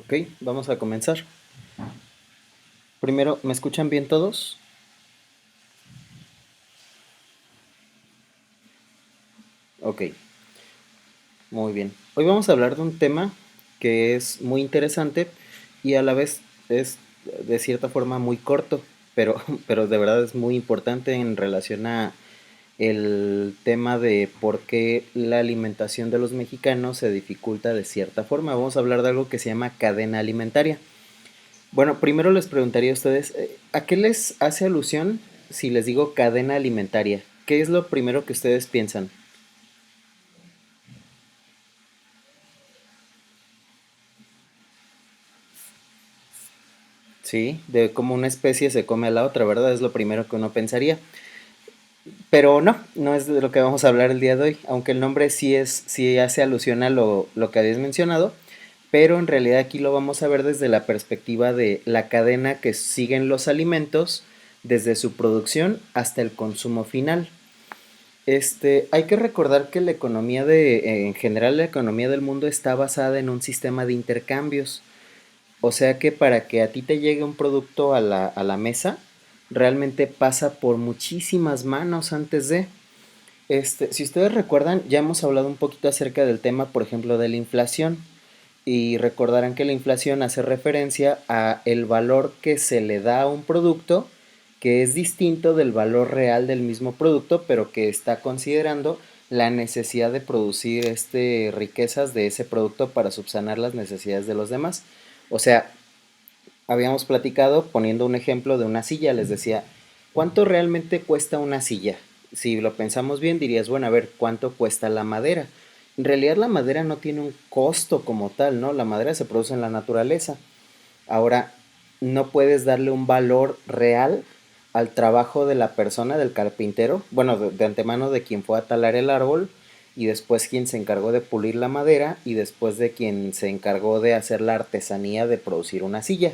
Ok, vamos a comenzar. Primero, ¿me escuchan bien todos? Ok, muy bien. Hoy vamos a hablar de un tema que es muy interesante y a la vez es de cierta forma muy corto, pero, pero de verdad es muy importante en relación a el tema de por qué la alimentación de los mexicanos se dificulta de cierta forma. Vamos a hablar de algo que se llama cadena alimentaria. Bueno, primero les preguntaría a ustedes, ¿a qué les hace alusión si les digo cadena alimentaria? ¿Qué es lo primero que ustedes piensan? Sí, de cómo una especie se come a la otra, ¿verdad? Es lo primero que uno pensaría. Pero no, no es de lo que vamos a hablar el día de hoy, aunque el nombre sí hace alusión a lo que habías mencionado, pero en realidad aquí lo vamos a ver desde la perspectiva de la cadena que siguen los alimentos desde su producción hasta el consumo final. Hay que recordar que la economía en general la economía del mundo está basada en un sistema de intercambios. O sea que para que a ti te llegue un producto a la mesa, realmente pasa por muchísimas manos antes de. Si ustedes recuerdan, ya hemos hablado un poquito acerca del tema, por ejemplo, de la inflación. Y recordarán que la inflación hace referencia a el valor que se le da a un producto que es distinto del valor real del mismo producto, pero que está considerando la necesidad de producir riquezas de ese producto para subsanar las necesidades de los demás. O sea, habíamos platicado poniendo un ejemplo de una silla, les decía, ¿cuánto realmente cuesta una silla? Si lo pensamos bien, dirías, bueno, a ver, ¿cuánto cuesta la madera? En realidad la madera no tiene un costo como tal, ¿no? La madera se produce en la naturaleza. Ahora, no puedes darle un valor real al trabajo de la persona, del carpintero, bueno, de antemano de quien fue a talar el árbol y después quien se encargó de pulir la madera y después de quien se encargó de hacer la artesanía de producir una silla.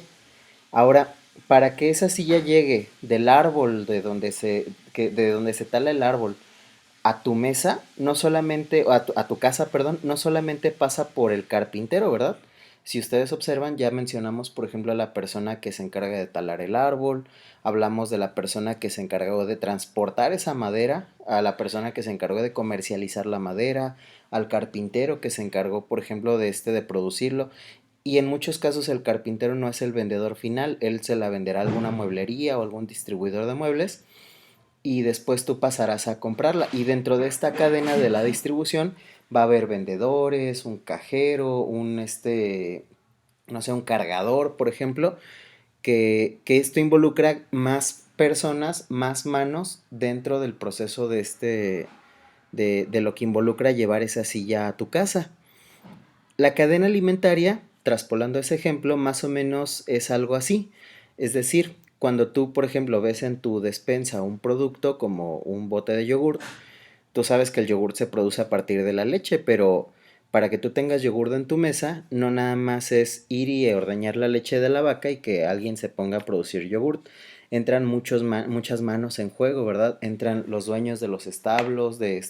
Ahora, para que esa silla llegue del árbol de donde se tala el árbol a tu mesa, no solamente, o a tu casa, perdón, no solamente pasa por el carpintero, ¿verdad? Si ustedes observan, ya mencionamos, por ejemplo, a la persona que se encarga de talar el árbol, hablamos de la persona que se encargó de transportar esa madera, a la persona que se encargó de comercializar la madera, al carpintero que se encargó, por ejemplo, de producirlo. Y en muchos casos el carpintero no es el vendedor final, él se la venderá a alguna mueblería o algún distribuidor de muebles y después tú pasarás a comprarla. Y dentro de esta cadena de la distribución va a haber vendedores, un cajero, no sé, un cargador, por ejemplo, que esto involucra más personas, más manos dentro del proceso de lo que involucra llevar esa silla a tu casa. La cadena alimentaria, traspolando ese ejemplo, más o menos es algo así. Es decir, cuando tú, por ejemplo, ves en tu despensa un producto como un bote de yogur, tú sabes que el yogur se produce a partir de la leche, pero para que tú tengas yogur en tu mesa, no nada más es ir y ordeñar la leche de la vaca y que alguien se ponga a producir yogur. Entran muchas manos en juego, ¿verdad? Entran los dueños de los establos, de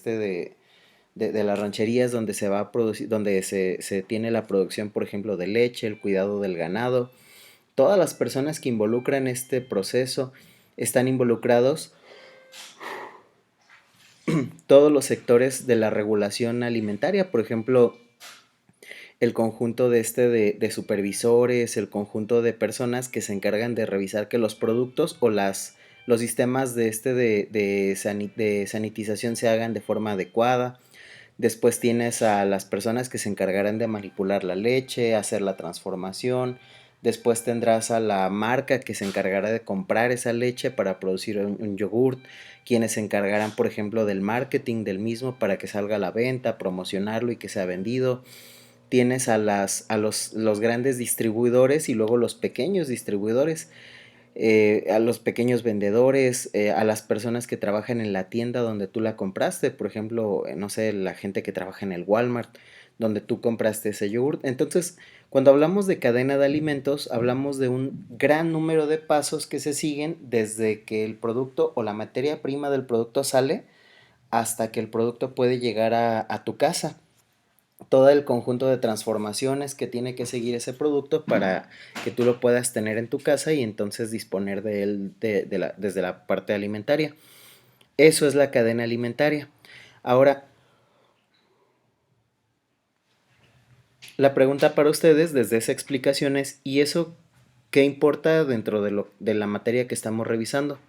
las rancherías donde se va a producir, donde se tiene la producción, por ejemplo, de leche, el cuidado del ganado. Todas las personas que involucran este proceso están involucrados todos los sectores de la regulación alimentaria, por ejemplo, el conjunto de supervisores, el conjunto de personas que se encargan de revisar que los productos o los sistemas de sanitización se hagan de forma adecuada. Después tienes a las personas que se encargarán de manipular la leche, hacer la transformación. Después tendrás a la marca que se encargará de comprar esa leche para producir un yogurt, quienes se encargarán, por ejemplo, del marketing del mismo para que salga a la venta, promocionarlo y que sea vendido. Tienes los grandes distribuidores y luego los pequeños distribuidores, a los pequeños vendedores, a las personas que trabajan en la tienda donde tú la compraste, por ejemplo, no sé, la gente que trabaja en el Walmart, donde tú compraste ese yogurt. Entonces, cuando hablamos de cadena de alimentos, hablamos de un gran número de pasos que se siguen desde que el producto o la materia prima del producto sale hasta que el producto puede llegar a tu casa. todo el conjunto de transformaciones que tiene que seguir ese producto para que tú lo puedas tener en tu casa y entonces disponer de él desde la parte alimentaria. Eso es la cadena alimentaria. Ahora, la pregunta para ustedes desde esa explicación es, ¿y eso qué importa dentro de la materia que estamos revisando?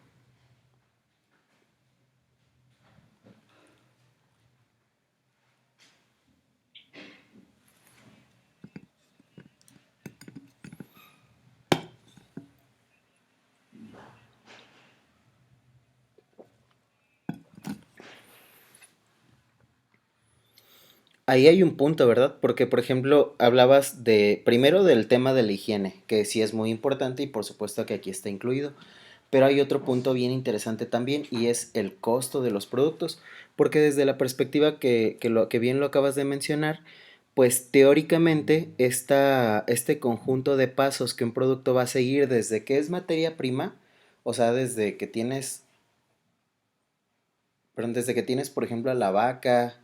Ahí hay un punto, ¿verdad? Porque, por ejemplo, hablabas de, primero del tema de la higiene, que sí es muy importante y por supuesto que aquí está incluido. Pero hay otro punto bien interesante también y es el costo de los productos, porque desde la perspectiva que bien lo acabas de mencionar, pues teóricamente este conjunto de pasos que un producto va a seguir desde que es materia prima, o sea, desde que tienes, por ejemplo, a la vaca,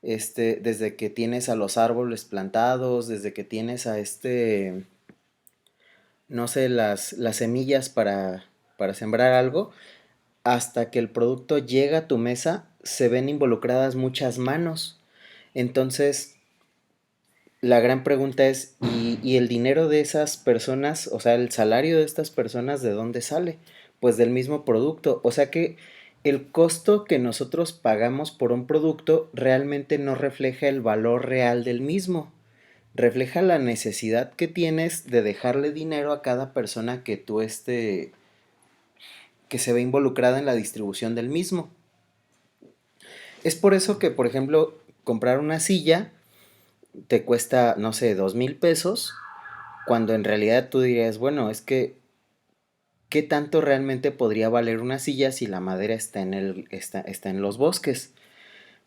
desde que tienes a los árboles plantados, desde que tienes a no sé, las semillas para sembrar algo, hasta que el producto llega a tu mesa, se ven involucradas muchas manos. Entonces, la gran pregunta es, ¿y el dinero de esas personas, o sea, el salario de estas personas, de dónde sale? Pues del mismo producto. O sea que el costo que nosotros pagamos por un producto realmente no refleja el valor real del mismo. Refleja la necesidad que tienes de dejarle dinero a cada persona que se ve involucrada en la distribución del mismo. Es por eso que, por ejemplo, comprar una silla te cuesta, no sé, 2,000 pesos, cuando en realidad tú dirías, bueno, es que, ¿qué tanto realmente podría valer una silla si la madera está en los bosques?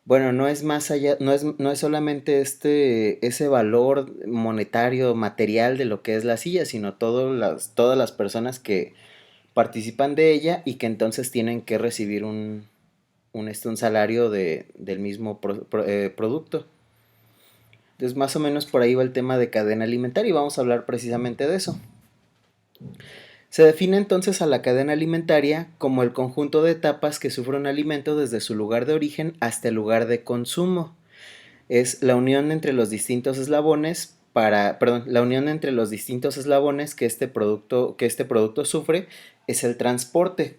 Bueno, no es más allá, no es solamente ese valor monetario, material de lo que es la silla, sino todas las personas que participan de ella y que entonces tienen que recibir un salario del mismo producto. Entonces, más o menos por ahí va el tema de cadena alimentaria y vamos a hablar precisamente de eso. Se define entonces a la cadena alimentaria como el conjunto de etapas que sufre un alimento desde su lugar de origen hasta el lugar de consumo. Es la unión entre los distintos eslabones la unión entre los distintos eslabones que este producto sufre es el transporte.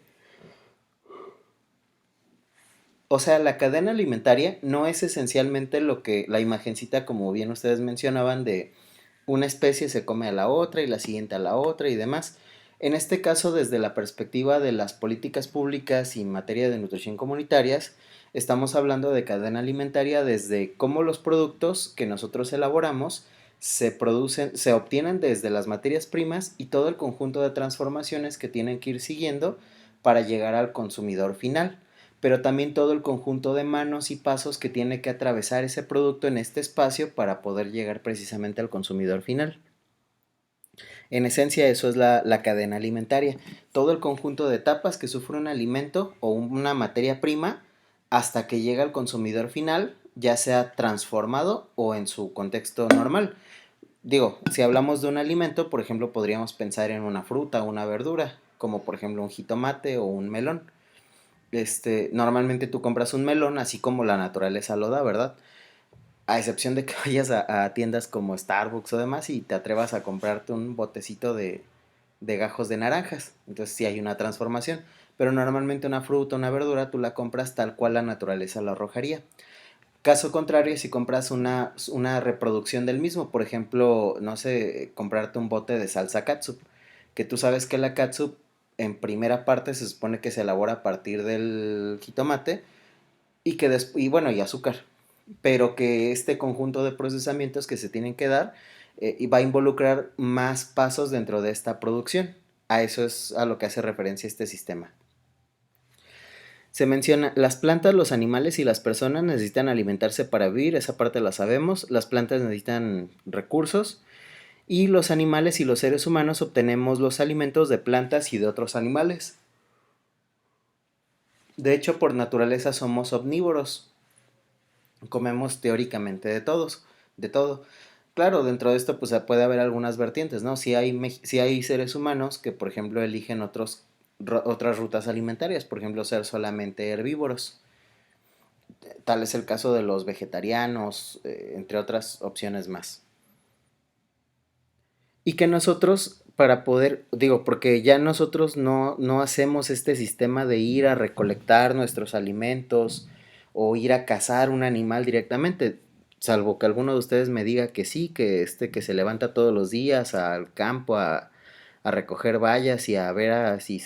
O sea, la cadena alimentaria no es esencialmente lo que la imagencita, como bien ustedes mencionaban, de una especie se come a la otra y la siguiente a la otra y demás. En este caso, desde la perspectiva de las políticas públicas y en materia de nutrición comunitarias, estamos hablando de cadena alimentaria desde cómo los productos que nosotros elaboramos se obtienen desde las materias primas y todo el conjunto de transformaciones que tienen que ir siguiendo para llegar al consumidor final, pero también todo el conjunto de manos y pasos que tiene que atravesar ese producto en este espacio para poder llegar precisamente al consumidor final. En esencia, eso es la cadena alimentaria, todo el conjunto de etapas que sufre un alimento o una materia prima hasta que llega al consumidor final, ya sea transformado o en su contexto normal. Digo, si hablamos de un alimento, por ejemplo, podríamos pensar en una fruta o una verdura, como por ejemplo un jitomate o un melón. Normalmente tú compras un melón así como la naturaleza lo da, ¿verdad? A excepción de que vayas a tiendas como Starbucks o demás y te atrevas a comprarte un botecito de gajos de naranjas. Entonces sí hay una transformación. Pero normalmente una fruta, una verdura, tú la compras tal cual la naturaleza lo arrojaría. Caso contrario, si compras una reproducción del mismo, por ejemplo, no sé, comprarte un bote de salsa catsup, que tú sabes que la catsup en primera parte se supone que se elabora a partir del jitomate y bueno, y azúcar, pero que este conjunto de procesamientos que se tienen que dar y va a involucrar más pasos dentro de esta producción. A eso es a lo que hace referencia este sistema. Se menciona, las plantas, los animales y las personas necesitan alimentarse para vivir, esa parte la sabemos, las plantas necesitan recursos y los animales y los seres humanos obtenemos los alimentos de plantas y de otros animales. De hecho, por naturaleza somos omnívoros. comemos teóricamente de todo. Claro, dentro de esto pues puede haber algunas vertientes, ¿no? Si hay seres humanos que, por ejemplo, eligen otras rutas alimentarias, por ejemplo, ser solamente herbívoros. Tal es el caso de los vegetarianos, entre otras opciones más. Y que nosotros, para poder, digo, porque ya nosotros no hacemos este sistema de ir a recolectar nuestros alimentos o ir a cazar un animal directamente, salvo que alguno de ustedes me diga que sí, que se levanta todos los días al campo a recoger bayas y a ver si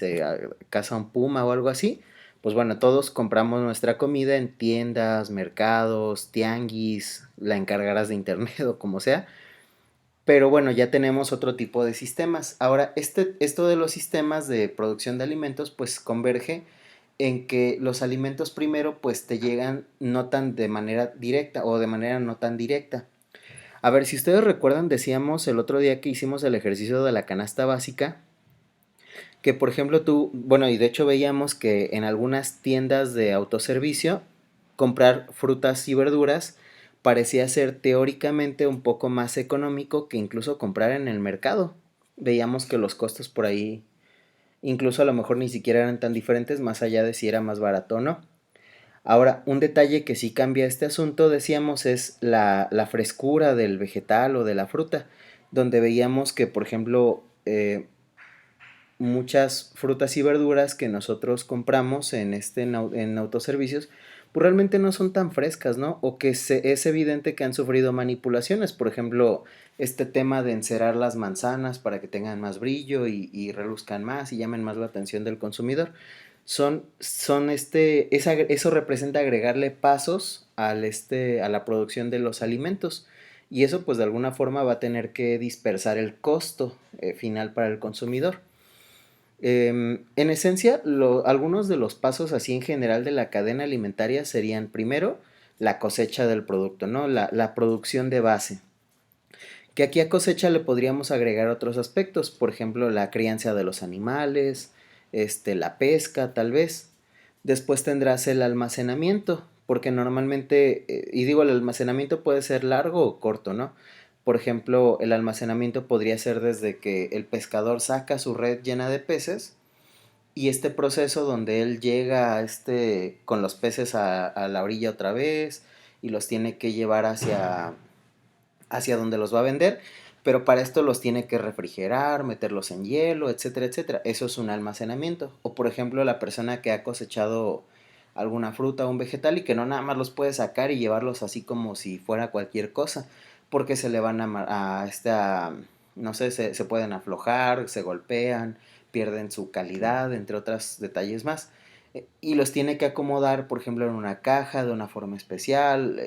caza un puma o algo así. Pues bueno, todos compramos nuestra comida en tiendas, mercados, tianguis, la encargarás de internet o como sea, pero bueno, ya tenemos otro tipo de sistemas. Ahora, esto de los sistemas de producción de alimentos, pues converge en que los alimentos primero, pues te llegan no tan de manera directa o de manera no tan directa. A ver, si ustedes recuerdan, decíamos el otro día que hicimos el ejercicio de la canasta básica, que por ejemplo bueno, y de hecho veíamos que en algunas tiendas de autoservicio, comprar frutas y verduras parecía ser teóricamente un poco más económico que incluso comprar en el mercado. Veíamos que los costos por ahí, incluso a lo mejor ni siquiera eran tan diferentes, más allá de si era más barato o no. Ahora, un detalle que sí cambia este asunto, decíamos, es la frescura del vegetal o de la fruta, donde veíamos que, por ejemplo, muchas frutas y verduras que nosotros compramos en autoservicios, pues realmente no son tan frescas, ¿no? O que es evidente que han sufrido manipulaciones. Por ejemplo, este tema de encerar las manzanas para que tengan más brillo y reluzcan más y llamen más la atención del consumidor. Eso representa agregarle pasos a la producción de los alimentos. Y eso pues de alguna forma va a tener que dispersar el costo final para el consumidor. En esencia, algunos de los pasos así en general de la cadena alimentaria serían primero la cosecha del producto, ¿no? La producción de base. Que aquí a cosecha le podríamos agregar otros aspectos, por ejemplo, la crianza de los animales, la pesca, tal vez. Después tendrás el almacenamiento, porque normalmente, y digo, el almacenamiento puede ser largo o corto, ¿no? Por ejemplo, el almacenamiento podría ser desde que el pescador saca su red llena de peces y este proceso donde él llega con los peces a la orilla otra vez y los tiene que llevar hacia donde los va a vender, pero para esto los tiene que refrigerar, meterlos en hielo, etcétera, etcétera. Eso es un almacenamiento. O por ejemplo, la persona que ha cosechado alguna fruta o un vegetal y que no nada más los puede sacar y llevarlos así como si fuera cualquier cosa, porque se le van no sé, se pueden aflojar, se golpean, pierden su calidad, entre otros detalles más. Y los tiene que acomodar, por ejemplo, en una caja de una forma especial,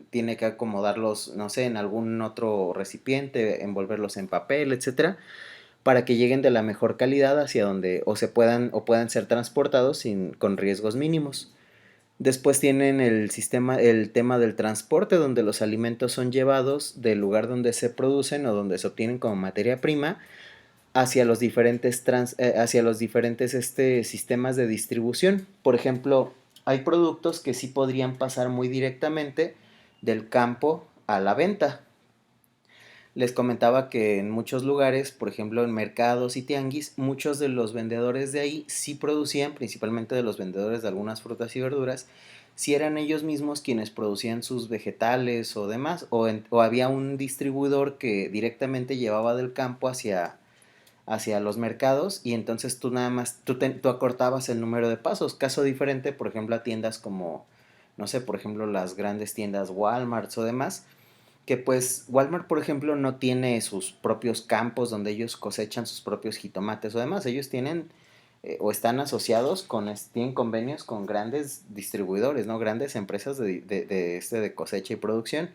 tiene que acomodarlos, no sé, en algún otro recipiente, envolverlos en papel, etcétera, para que lleguen de la mejor calidad hacia donde o puedan ser transportados con riesgos mínimos. Después tienen el tema del transporte, donde los alimentos son llevados del lugar donde se producen o donde se obtienen como materia prima hacia los diferentes sistemas de distribución. Por ejemplo, hay productos que sí podrían pasar muy directamente del campo a la venta. Les comentaba que en muchos lugares, por ejemplo en mercados y tianguis, muchos de los vendedores de ahí sí producían, principalmente de los vendedores de algunas frutas y verduras, si eran ellos mismos quienes producían sus vegetales o demás, o había un distribuidor que directamente llevaba del campo hacia los mercados y entonces tú nada más, tú acortabas el número de pasos. Caso diferente, por ejemplo, a tiendas como, no sé, por ejemplo, las grandes tiendas Walmart o demás, que pues Walmart, por ejemplo, no tiene sus propios campos donde ellos cosechan sus propios jitomates o demás. Ellos tienen o están asociados tienen convenios con grandes distribuidores, ¿no? Grandes empresas de cosecha y producción.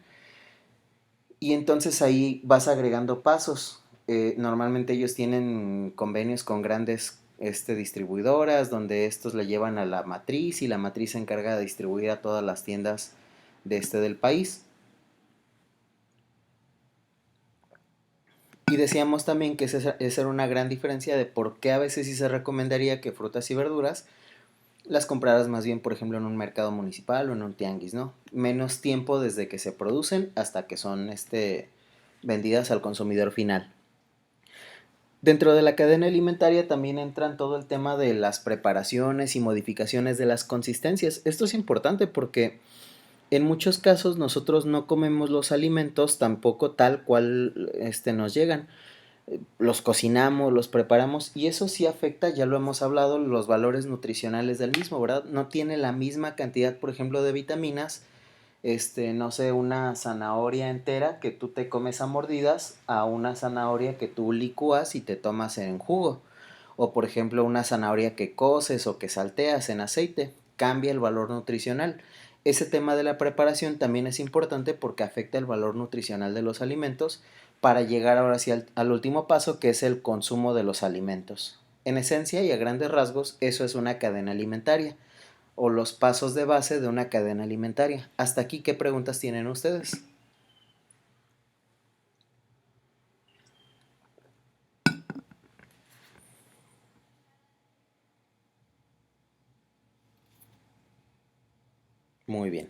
Y entonces ahí vas agregando pasos. Normalmente ellos tienen convenios con grandes distribuidoras donde estos le llevan a la matriz y la matriz se encarga de distribuir a todas las tiendas del país. Y decíamos también que esa era una gran diferencia de por qué a veces sí se recomendaría que frutas y verduras las compraras más bien, por ejemplo, en un mercado municipal o en un tianguis, ¿no? Menos tiempo desde que se producen hasta que son vendidas al consumidor final. Dentro de la cadena alimentaria también entran todo el tema de las preparaciones y modificaciones de las consistencias. Esto es importante porque en muchos casos nosotros no comemos los alimentos tampoco tal cual nos llegan. Los cocinamos, los preparamos y eso sí afecta, ya lo hemos hablado, los valores nutricionales del mismo, ¿verdad? No tiene la misma cantidad, por ejemplo, de vitaminas, no sé, una zanahoria entera que tú te comes a mordidas a una zanahoria que tú licúas y te tomas en jugo. O por ejemplo una zanahoria que coces o que salteas en aceite. Cambia el valor nutricional. Ese tema de la preparación también es importante porque afecta el valor nutricional de los alimentos para llegar ahora sí al último paso que es el consumo de los alimentos. En esencia y a grandes rasgos eso es una cadena alimentaria o los pasos de base de una cadena alimentaria. Hasta aquí, ¿qué preguntas tienen ustedes? Muy bien.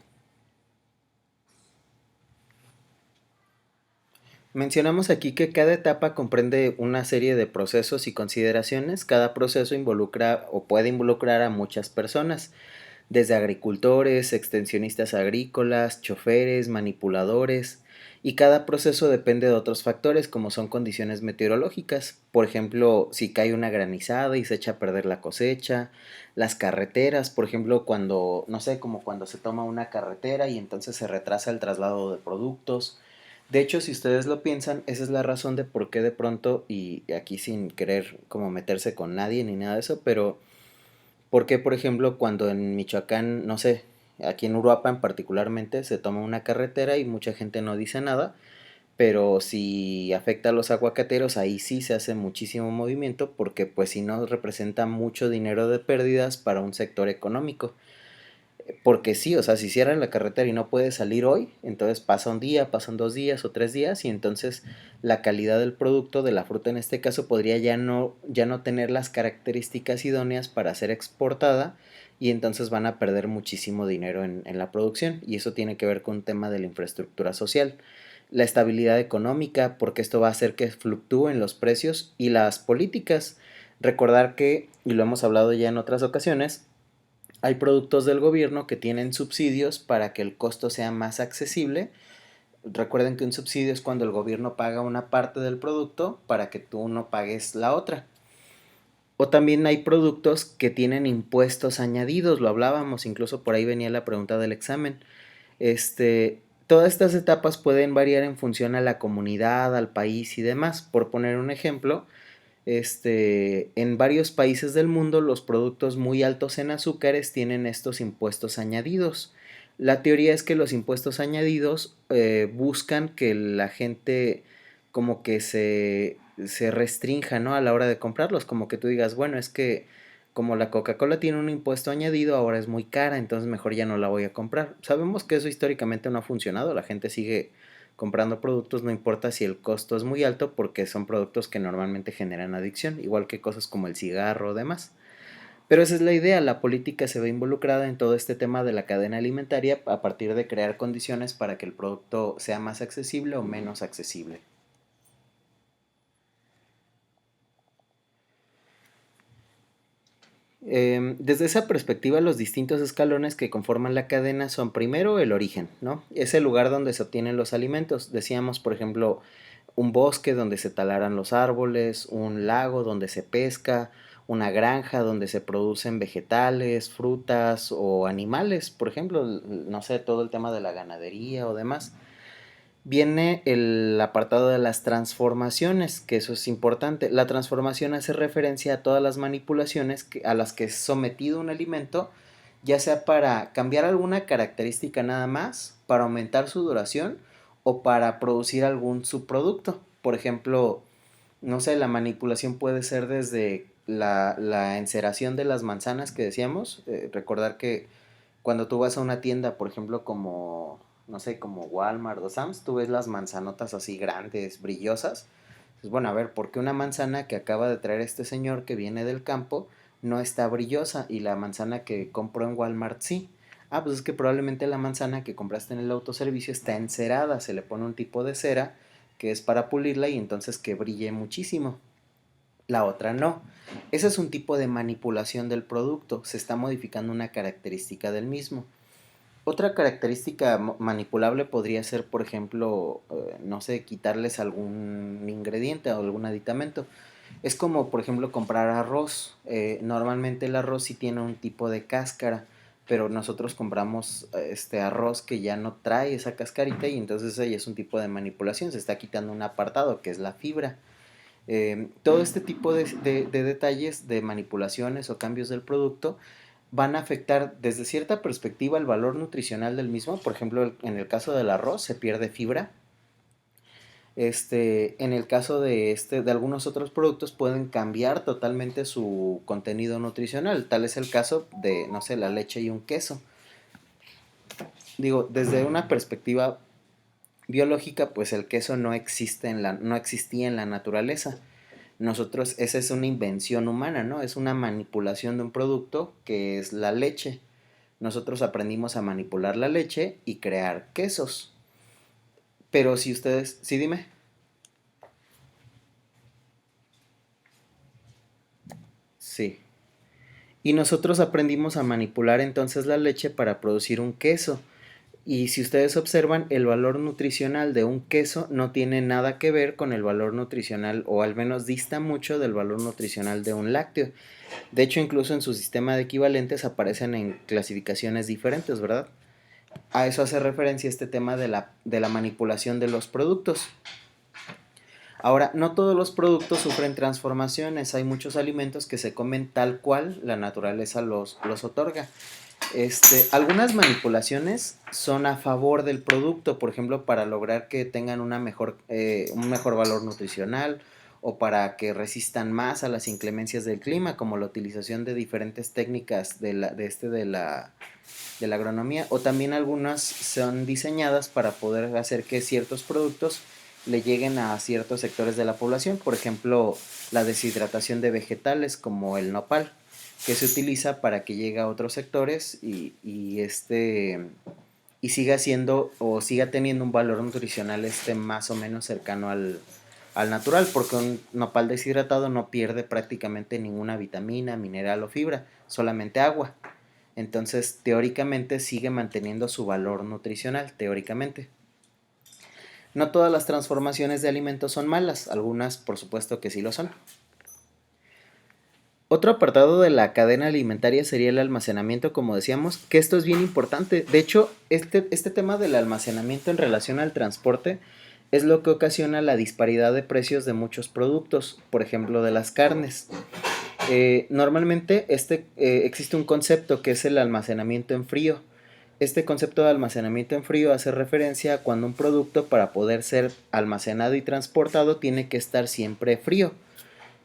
Mencionamos aquí que cada etapa comprende una serie de procesos y consideraciones. Cada proceso involucra o puede involucrar a muchas personas, desde agricultores, extensionistas agrícolas, choferes, manipuladores, y cada proceso depende de otros factores como son condiciones meteorológicas, por ejemplo, si cae una granizada y se echa a perder la cosecha, las carreteras, por ejemplo, cuando, no sé, como cuando se toma una carretera y entonces se retrasa el traslado de productos. De hecho, si ustedes lo piensan, esa es la razón de por qué de pronto, y aquí sin querer como meterse con nadie ni nada de eso, pero porque, por ejemplo, cuando en Michoacán, no sé, aquí en Uruapan particularmente, se toma una carretera y mucha gente no dice nada, pero si afecta a los aguacateros, ahí sí se hace muchísimo movimiento porque pues si no representa mucho dinero de pérdidas para un sector económico. Porque sí, o sea, si cierran la carretera y no puedes salir hoy, entonces pasa un día, pasan 2 días o 3 días y entonces la calidad del producto, de la fruta en este caso, podría ya no tener las características idóneas para ser exportada y entonces van a perder muchísimo dinero en la producción y eso tiene que ver con un tema de la infraestructura social. La estabilidad económica, porque esto va a hacer que fluctúen los precios y las políticas. Recordar que, y lo hemos hablado ya en otras ocasiones, hay productos del gobierno que tienen subsidios para que el costo sea más accesible. Recuerden que un subsidio es cuando el gobierno paga una parte del producto para que tú no pagues la otra. O también hay productos que tienen impuestos añadidos, lo hablábamos, incluso por ahí venía la pregunta del examen. Todas estas etapas pueden variar en función a la comunidad, al país y demás. Por poner un ejemplo, en varios países del mundo los productos muy altos en azúcares tienen estos impuestos añadidos. La teoría es que los impuestos añadidos buscan que la gente como que se restrinja, ¿no? A la hora de comprarlos, como que tú digas, bueno, es que como la Coca-Cola tiene un impuesto añadido, ahora es muy cara, entonces mejor ya no la voy a comprar. Sabemos que eso históricamente no ha funcionado, la gente sigue comprando productos, no importa si el costo es muy alto, porque son productos que normalmente generan adicción, igual que cosas como el cigarro o demás. Pero esa es la idea, la política se ve involucrada en todo este tema de la cadena alimentaria a partir de crear condiciones para que el producto sea más accesible o menos accesible. Desde esa perspectiva, los distintos escalones que conforman la cadena son primero el origen, ¿no? Es el lugar donde se obtienen los alimentos. Decíamos, por ejemplo, un bosque donde se talaran los árboles, un lago donde se pesca, una granja donde se producen vegetales, frutas o animales, por ejemplo, no sé, todo el tema de la ganadería o demás. Viene el apartado de las transformaciones, que eso es importante. La transformación hace referencia a todas las manipulaciones a las que es sometido un alimento, ya sea para cambiar alguna característica nada más, para aumentar su duración o para producir algún subproducto. Por ejemplo, no sé, la manipulación puede ser desde la enceración de las manzanas que decíamos. Recordar que cuando tú vas a una tienda, por ejemplo, como, no sé, como Walmart o Sam's, tú ves las manzanotas así grandes, brillosas. Pues bueno, a ver, ¿por qué una manzana que acaba de traer este señor que viene del campo no está brillosa y la manzana que compró en Walmart sí? Ah, pues es que probablemente la manzana que compraste en el autoservicio está encerada, se le pone un tipo de cera que es para pulirla y entonces que brille muchísimo. La otra no. Ese es un tipo de manipulación del producto, se está modificando una característica del mismo. Otra característica manipulable podría ser, por ejemplo, no sé, quitarles algún ingrediente o algún aditamento. Es como, por ejemplo, comprar arroz. Normalmente el arroz sí tiene un tipo de cáscara, pero nosotros compramos este arroz que ya no trae esa cascarita y entonces ahí es un tipo de manipulación. Se está quitando un apartado que es la fibra. Todo este tipo de detalles, de manipulaciones o cambios del producto, van a afectar desde cierta perspectiva el valor nutricional del mismo. Por ejemplo, en el caso del arroz se pierde fibra. En el caso de algunos otros productos pueden cambiar totalmente su contenido nutricional. Tal es el caso de, no sé, la leche y un queso. Digo, desde una perspectiva biológica, pues el queso no existía en la naturaleza. Nosotros, esa es una invención humana, ¿no? Es una manipulación de un producto que es la leche. Nosotros aprendimos a manipular la leche y crear quesos. Pero si ustedes, sí, dime. Sí. Y nosotros aprendimos a manipular entonces la leche para producir un queso. Y si ustedes observan, el valor nutricional de un queso no tiene nada que ver con el valor nutricional, o al menos dista mucho del valor nutricional de un lácteo. De hecho, incluso en su sistema de equivalentes aparecen en clasificaciones diferentes, ¿verdad? A eso hace referencia este tema de la manipulación de los productos. Ahora, no todos los productos sufren transformaciones, hay muchos alimentos que se comen tal cual la naturaleza los otorga. Algunas manipulaciones son a favor del producto, por ejemplo, para lograr que tengan un mejor valor nutricional o para que resistan más a las inclemencias del clima, como la utilización de diferentes técnicas de la agronomía, o también algunas son diseñadas para poder hacer que ciertos productos le lleguen a ciertos sectores de la población, por ejemplo, la deshidratación de vegetales como el nopal, que se utiliza para que llegue a otros sectores y siga siendo o siga teniendo un valor nutricional más o menos cercano al natural, porque un nopal deshidratado no pierde prácticamente ninguna vitamina, mineral o fibra, solamente agua. Entonces, teóricamente sigue manteniendo su valor nutricional, teóricamente. No todas las transformaciones de alimentos son malas, algunas por supuesto que sí lo son. Otro apartado de la cadena alimentaria sería el almacenamiento, como decíamos, que esto es bien importante. De hecho, este tema del almacenamiento en relación al transporte es lo que ocasiona la disparidad de precios de muchos productos, por ejemplo, de las carnes. Normalmente existe un concepto que es el almacenamiento en frío. Este concepto de almacenamiento en frío hace referencia a cuando un producto para poder ser almacenado y transportado tiene que estar siempre frío.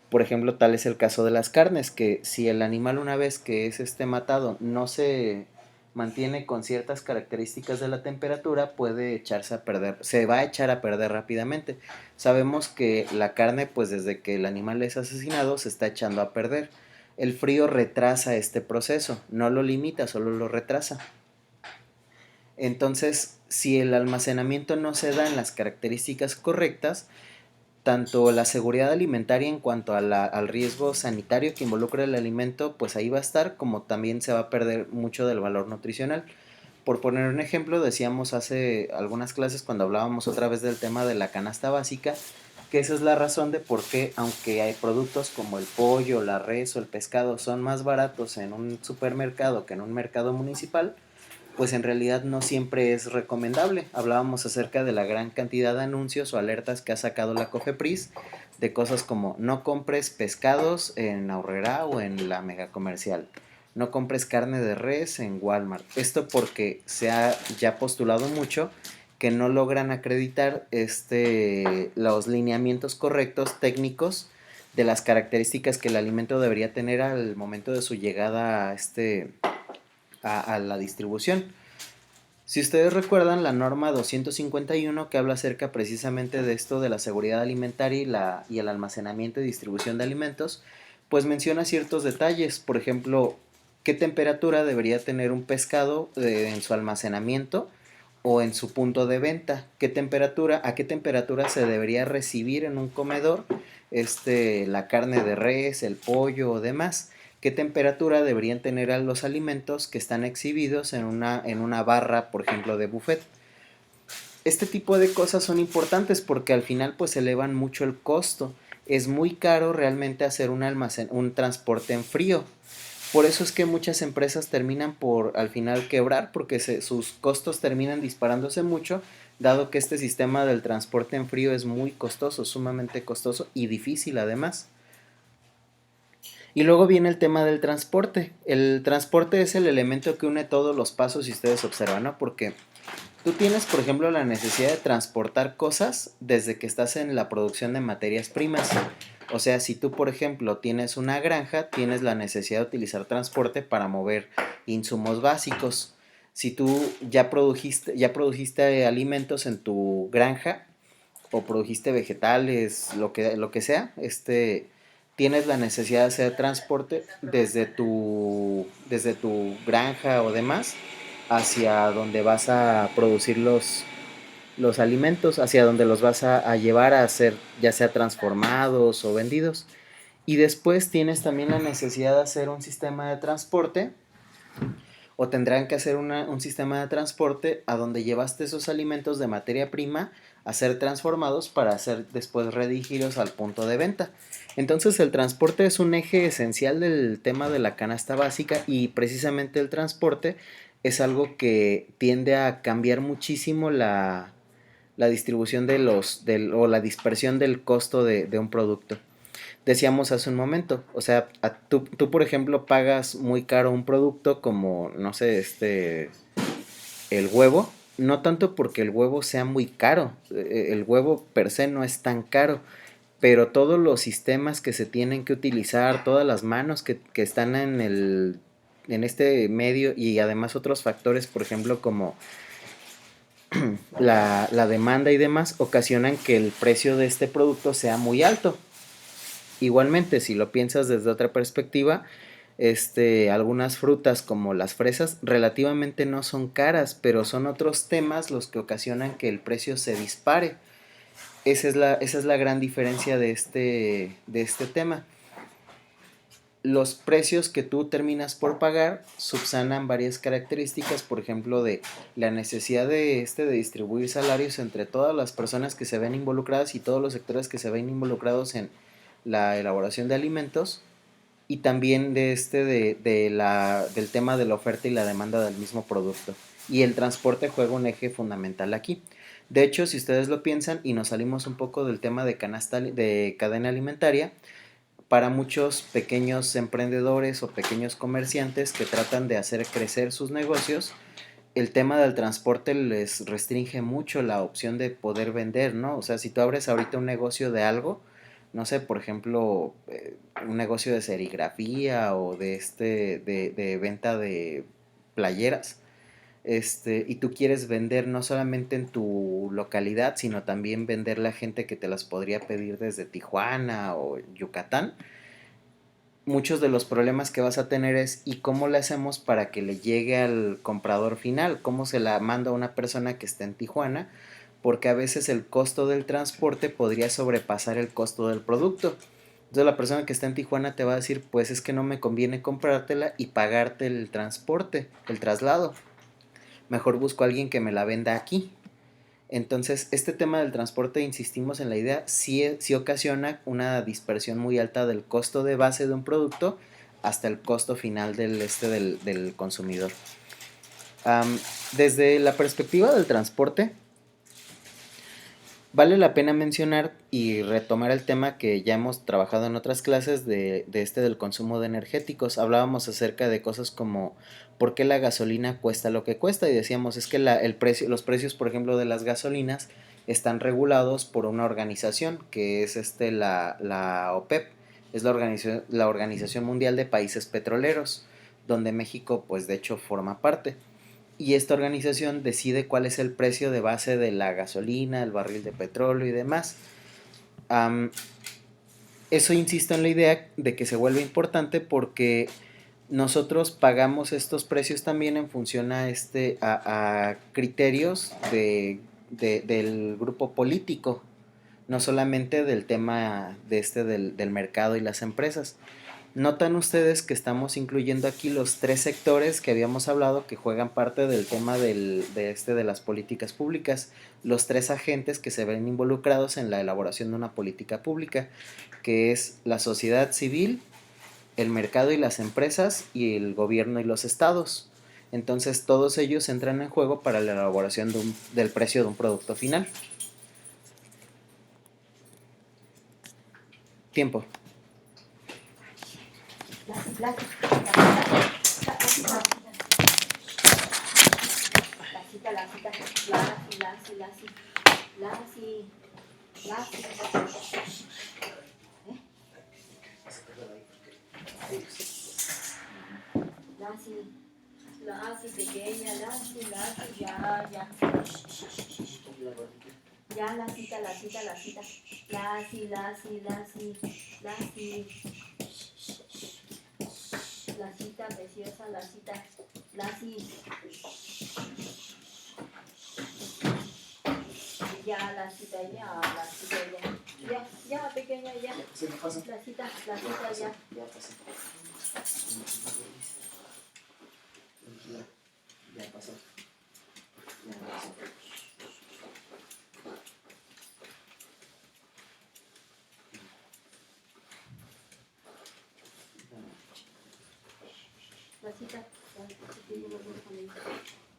Por ejemplo, tal es el caso de las carnes, que si el animal una vez que es matado no se mantiene con ciertas características de la temperatura, puede echarse a perder, se va a echar a perder rápidamente. Sabemos que la carne, pues desde que el animal es asesinado, se está echando a perder. El frío retrasa este proceso, no lo limita, solo lo retrasa. Entonces, si el almacenamiento no se da en las características correctas, tanto la seguridad alimentaria en cuanto al riesgo sanitario que involucra el alimento, pues ahí va a estar, como también se va a perder mucho del valor nutricional. Por poner un ejemplo, decíamos hace algunas clases cuando hablábamos otra vez del tema de la canasta básica, que esa es la razón de por qué, aunque hay productos como el pollo, la res o el pescado son más baratos en un supermercado que en un mercado municipal, pues en realidad no siempre es recomendable. Hablábamos acerca de la gran cantidad de anuncios o alertas que ha sacado la COFEPRIS de cosas como no compres pescados en Aurrera o en la mega comercial, no compres carne de res en Walmart. Esto porque se ha ya postulado mucho que no logran acreditar los lineamientos correctos técnicos de las características que el alimento debería tener al momento de su llegada a la distribución. Si ustedes recuerdan la norma 251 que habla acerca precisamente de esto de la seguridad alimentaria y el almacenamiento y distribución de alimentos, pues menciona ciertos detalles, por ejemplo, qué temperatura debería tener un pescado en su almacenamiento o en su punto de venta, a qué temperatura se debería recibir en un comedor la carne de res, el pollo o demás, qué temperatura deberían tener los alimentos que están exhibidos en una barra, por ejemplo, de buffet. Este tipo de cosas son importantes porque al final pues elevan mucho el costo. Es muy caro realmente hacer un transporte en frío. Por eso es que muchas empresas terminan por al final quebrar porque sus costos terminan disparándose mucho, dado que este sistema del transporte en frío es muy costoso, sumamente costoso y difícil además. Y luego viene el tema del transporte. El transporte es el elemento que une todos los pasos, si ustedes observan, ¿no? Porque tú tienes, por ejemplo, la necesidad de transportar cosas desde que estás en la producción de materias primas. O sea, si tú, por ejemplo, tienes una granja, tienes la necesidad de utilizar transporte para mover insumos básicos. Si tú ya produjiste alimentos en tu granja o produjiste vegetales, lo que sea, tienes la necesidad de hacer transporte desde tu granja o demás hacia donde vas a producir los alimentos, hacia donde los vas a llevar a ser ya sea transformados o vendidos. Y después tienes también la necesidad de hacer un sistema de transporte o tendrán que hacer un sistema de transporte a donde llevaste esos alimentos de materia prima a ser transformados para ser después redirigidos al punto de venta. Entonces el transporte es un eje esencial del tema de la canasta básica y precisamente el transporte es algo que tiende a cambiar muchísimo la distribución o la dispersión del costo de un producto. Decíamos hace un momento, o sea, tú por ejemplo pagas muy caro un producto como, no sé, el huevo, no tanto porque el huevo sea muy caro, el huevo per se no es tan caro, pero todos los sistemas que se tienen que utilizar, todas las manos que están en este medio y además otros factores, por ejemplo, como la demanda y demás, ocasionan que el precio de este producto sea muy alto. Igualmente, si lo piensas desde otra perspectiva, algunas frutas como las fresas relativamente no son caras, pero son otros temas los que ocasionan que el precio se dispare. Esa es la gran diferencia de este tema. Los precios que tú terminas por pagar subsanan varias características, por ejemplo, de la necesidad de distribuir salarios entre todas las personas que se ven involucradas y todos los sectores que se ven involucrados en la elaboración de alimentos y también del tema de la oferta y la demanda del mismo producto. Y el transporte juega un eje fundamental aquí. De hecho, si ustedes lo piensan y nos salimos un poco del tema de cadena alimentaria, para muchos pequeños emprendedores o pequeños comerciantes que tratan de hacer crecer sus negocios, el tema del transporte les restringe mucho la opción de poder vender, ¿no? O sea, si tú abres ahorita un negocio de algo, no sé, por ejemplo, un negocio de serigrafía o de venta de playeras, y tú quieres vender no solamente en tu localidad, sino también venderle a gente que te las podría pedir desde Tijuana o Yucatán, muchos de los problemas que vas a tener es ¿y cómo le hacemos para que le llegue al comprador final? ¿Cómo se la manda a una persona que está en Tijuana? Porque a veces el costo del transporte podría sobrepasar el costo del producto. Entonces la persona que está en Tijuana te va a decir, pues es que no me conviene comprártela y pagarte el transporte, el traslado. Mejor busco a alguien que me la venda aquí. Entonces, este tema del transporte, insistimos en la idea, sí ocasiona una dispersión muy alta del costo de base de un producto hasta el costo final del consumidor. Desde la perspectiva del transporte, vale la pena mencionar y retomar el tema que ya hemos trabajado en otras clases del consumo de energéticos. Hablábamos acerca de cosas como por qué la gasolina cuesta lo que cuesta y decíamos es que los precios, por ejemplo, de las gasolinas están regulados por una organización que es la OPEP, es la Organización Mundial de Países Petroleros, donde México pues de hecho forma parte. y esta organización decide cuál es el precio de base de la gasolina, el barril de petróleo y demás. Am, Eso insisto en la idea de que se vuelve importante porque nosotros pagamos estos precios también en función a criterios del grupo político, no solamente del tema del mercado y las empresas. ¿Notan ustedes que estamos incluyendo aquí los tres sectores que habíamos hablado que juegan parte del tema de las políticas públicas? Los tres agentes que se ven involucrados en la elaboración de una política pública, que es la sociedad civil, el mercado y las empresas y el gobierno y los estados. Entonces todos ellos entran en juego para la elaboración del precio de un producto final. Tiempo. Pequeña, ya, ya. Ya, la cita. La cita preciosa, la cita. Ya, la cita, ya. Ya, pequeña, ya. La cita, ya. Ya pasó. Ya pasó. La cita,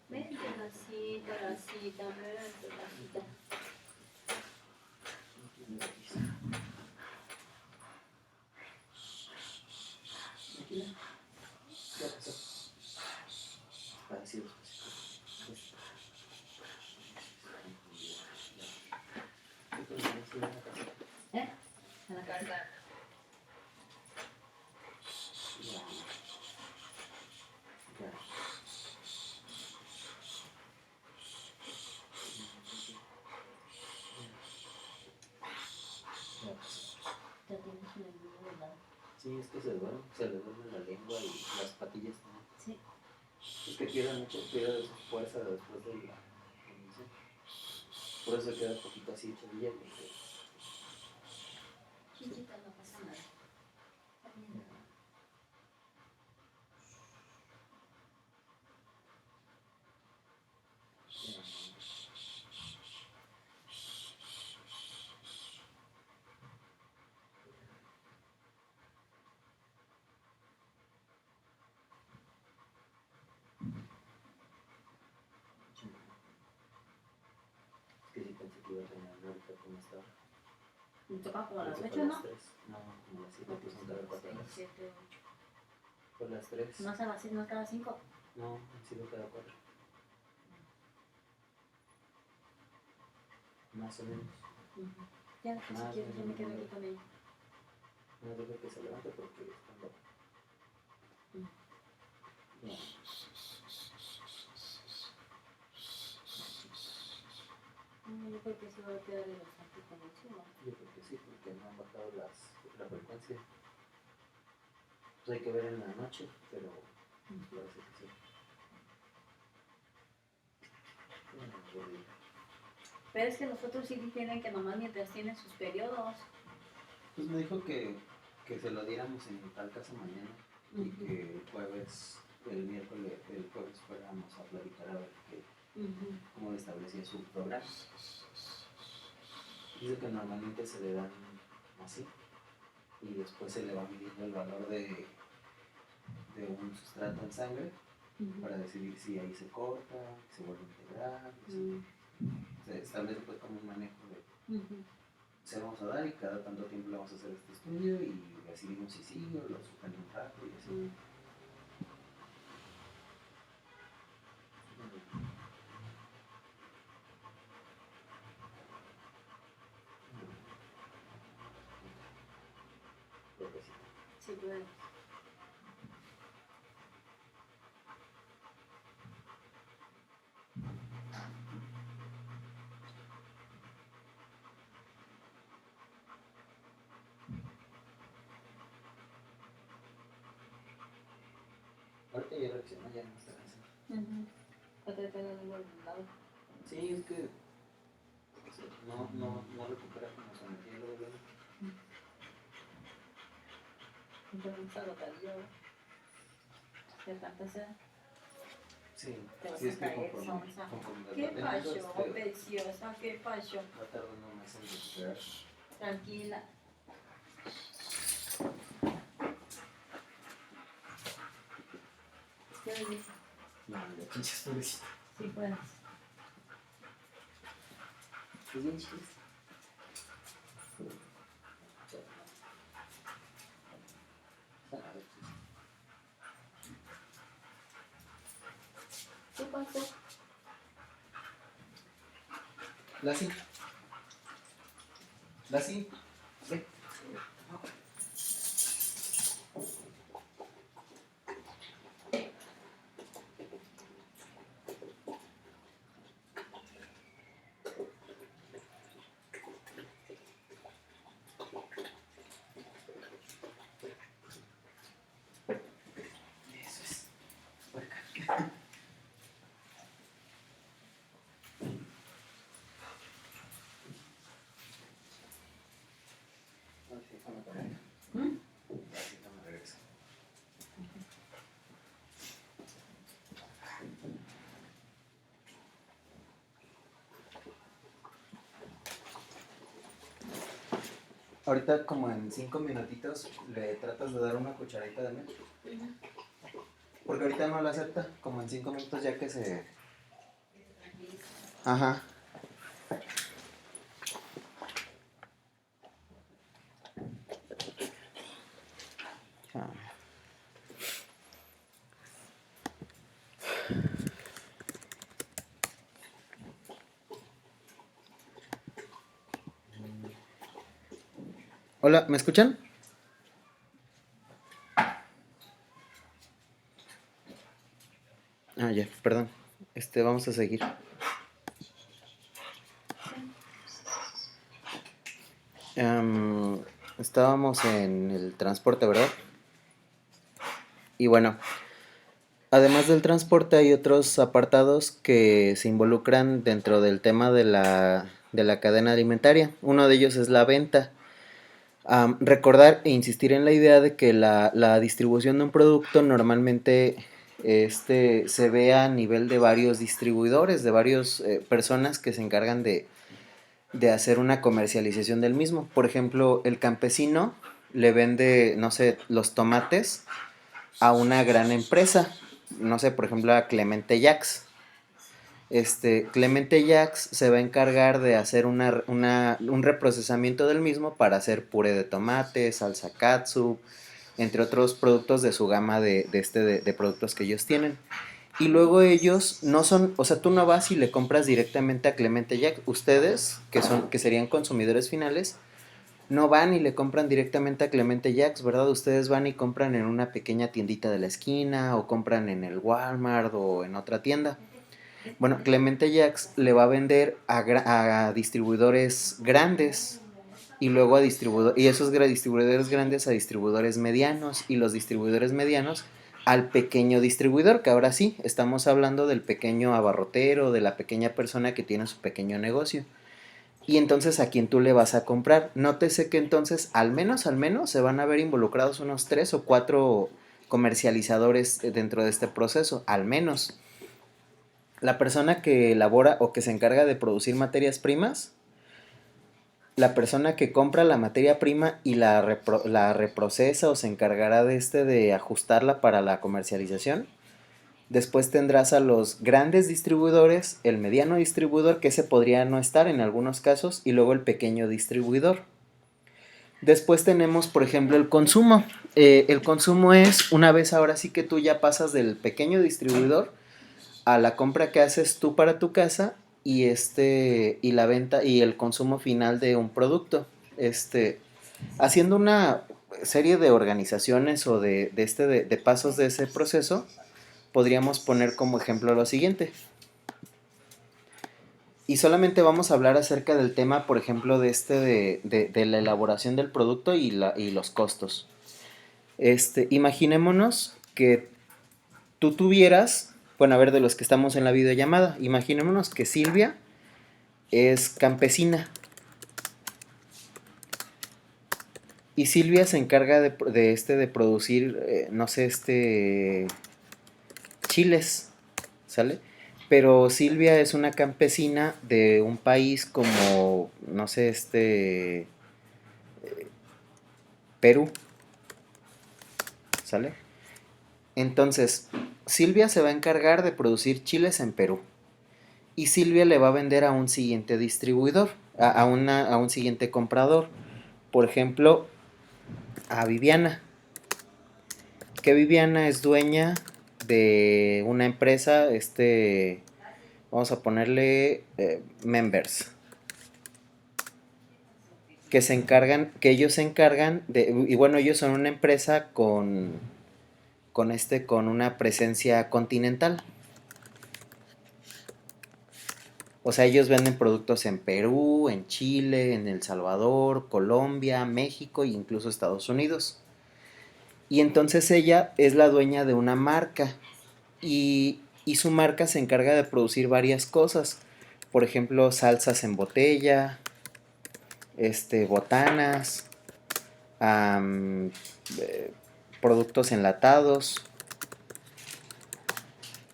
vente la cita, vente la cita. Ya pasó. Para decir En la carta. Ya tienes un envío, ¿verdad? Sí, es que se le duerme la lengua y las patillas también. Sí. Es que pierde su fuerza después de la condición. Por eso queda un poquito así chavilla. Chichita, no pasa nada. Es que sí pensé que iba a terminar ahorita como estaba. Me toca como a las 8, Fue ¿no? las 3. No, como las 7, pues son cada 4 horas. 6, 7, 8. Fue las 3. ¿No es a las 6, no es cada 5? No, han sido cada 4. Más o menos. Ya, pues si quieres, yo me quedo aquí con ella. No dejo que se levante porque está loco. Ya. Yo creo que sí voy a quedar bastante con encima. Yo creo que sí, porque no han bajado la frecuencia. Pues hay que ver en la noche, pero parece que sí. Pero es que los otros sí dijeron que nomás mientras tienen sus periodos. Pues me dijo que se lo diéramos en tal caso mañana y que el jueves fuéramos a platicar a ver cómo le establecía su programa. Dice que normalmente se le dan así y después se le va midiendo el valor de un sustrato en sangre para decidir si ahí se corta, se vuelve a integrar, se establece pues como un manejo de se vamos a dar y cada tanto tiempo le vamos a hacer este estudio y decidimos si sí o lo suspende un rato y así. Sí, puede. Ahorita ya reacciona, ya no está cansado. Trata de tener el lado. Sí, es que no recupera como su energía luego. Entonces agotadillo. De tanta sed. Sí, Te vas sí, a es que caer, conforme Sonsa. la ¿Qué tengo, pasó, preciosa? ¿Qué pasó? va tardando más en recuperar. Tranquila. ¿Qué le dices? No, ya pinches pobrecita. Sí puedes. Es bien chiste. ¿Qué pasó? Lassie. Lassie. Ven. Eso es. Puerca. Déjame regresar. Ahorita como en 5 minutitos le tratas de dar una cucharadita de leche. Porque ahorita no la acepta, como en 5 minutos ya que se... Ajá. Ah. Hola, ¿me escuchan? Ah, ya, perdón. Vamos a seguir. Estábamos en el transporte, ¿verdad? Y bueno, además del transporte hay otros apartados que se involucran dentro del tema de la cadena alimentaria. Uno de ellos es la venta. Recordar e insistir en la idea de que la distribución de un producto normalmente se ve a nivel de varios distribuidores, de varias personas que se encargan de hacer una comercialización del mismo. Por ejemplo, el campesino le vende, no sé, los tomates a una gran empresa, no sé, por ejemplo, a Clemente Jacks. Clemente Jacks se va a encargar de hacer un reprocesamiento del mismo para hacer puré de tomate, salsa katsu, entre otros productos de su gama de productos que ellos tienen. Y luego ellos no son, o sea, tú no vas y le compras directamente a Clemente Jack. Ustedes, que serían consumidores finales, no van y le compran directamente a Clemente Jacks, ¿verdad? Ustedes van y compran en una pequeña tiendita de la esquina o compran en el Walmart o en otra tienda. Bueno, Clemente Jacks le va a vender a distribuidores grandes y luego y esos distribuidores grandes a distribuidores medianos y los distribuidores medianos al pequeño distribuidor, que ahora sí, estamos hablando del pequeño abarrotero, de la pequeña persona que tiene su pequeño negocio. Y entonces a quién tú le vas a comprar. Nótese que entonces al menos se van a ver involucrados unos 3 o 4 comercializadores dentro de este proceso, al menos. La persona que elabora o que se encarga de producir materias primas, la persona que compra la materia prima y la reprocesa o se encargará de ajustarla para la comercialización. Después tendrás a los grandes distribuidores, el mediano distribuidor, que ese podría no estar en algunos casos, y luego el pequeño distribuidor. Después tenemos, por ejemplo, el consumo. El consumo es, una vez ahora sí que tú ya pasas del pequeño distribuidor a la compra que haces tú para tu casa y la venta y el consumo final de un producto. Haciendo una serie de organizaciones o de pasos de ese proceso, podríamos poner como ejemplo lo siguiente. Y solamente vamos a hablar acerca del tema, por ejemplo, de la elaboración del producto y los costos. Imaginémonos que tú tuvieras, bueno, a ver, de los que estamos en la videollamada, imaginémonos que Silvia es campesina y Silvia se encarga de producir, no sé, chiles, ¿sale? Pero Silvia es una campesina de un país como, no sé, Perú, ¿sale? Entonces, Silvia se va a encargar de producir chiles en Perú. Y Silvia le va a vender a un siguiente distribuidor, a un siguiente comprador. Por ejemplo, a Viviana. Que Viviana es dueña de una empresa, vamos a ponerle Members. Que ellos se encargan de, y bueno, ellos son una empresa con una presencia continental. O sea, ellos venden productos en Perú, en Chile, en El Salvador, Colombia, México e incluso Estados Unidos. Y entonces ella es la dueña de una marca y su marca se encarga de producir varias cosas. Por ejemplo, salsas en botella, botanas, am, eh, productos enlatados,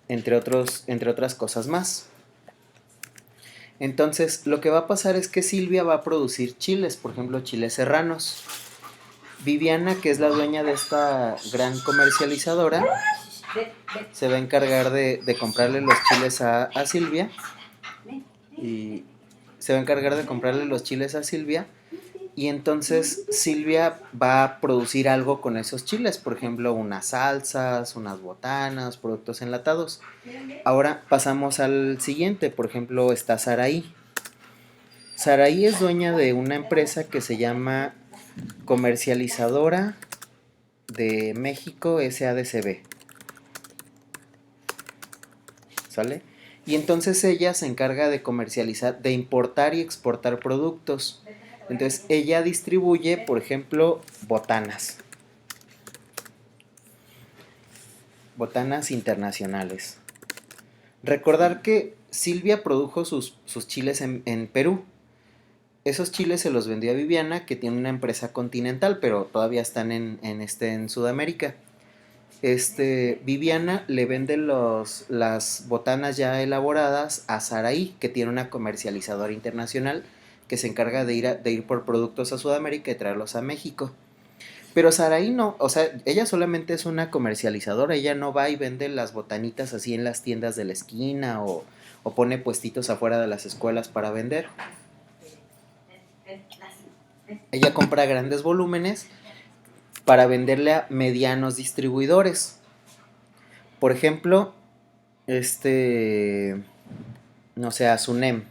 entre otras cosas más. Entonces, lo que va a pasar es que Silvia va a producir chiles, por ejemplo, chiles serranos. Viviana, que es la dueña de esta gran comercializadora, se va a encargar de comprarle los chiles a Silvia. Y se va a encargar de comprarle los chiles a Silvia. Y entonces Silvia va a producir algo con esos chiles, por ejemplo, unas salsas, unas botanas, productos enlatados. Ahora pasamos al siguiente, por ejemplo, está Saraí. Saraí es dueña de una empresa que se llama Comercializadora de México SADCB, ¿sale? Y entonces ella se encarga de comercializar, de importar y exportar productos. Entonces ella distribuye, por ejemplo, botanas internacionales. Recordar que Silvia produjo sus chiles en Perú. Esos chiles se los vendió a Viviana, que tiene una empresa continental, pero todavía están en Sudamérica. Viviana le vende las botanas ya elaboradas a Saraí, que tiene una comercializadora internacional que se encarga de ir por productos a Sudamérica y traerlos a México. Pero Saraí no, o sea, ella solamente es una comercializadora, ella no va y vende las botanitas así en las tiendas de la esquina o pone puestitos afuera de las escuelas para vender. Ella compra grandes volúmenes para venderle a medianos distribuidores. Por ejemplo, no sé, a Sunem.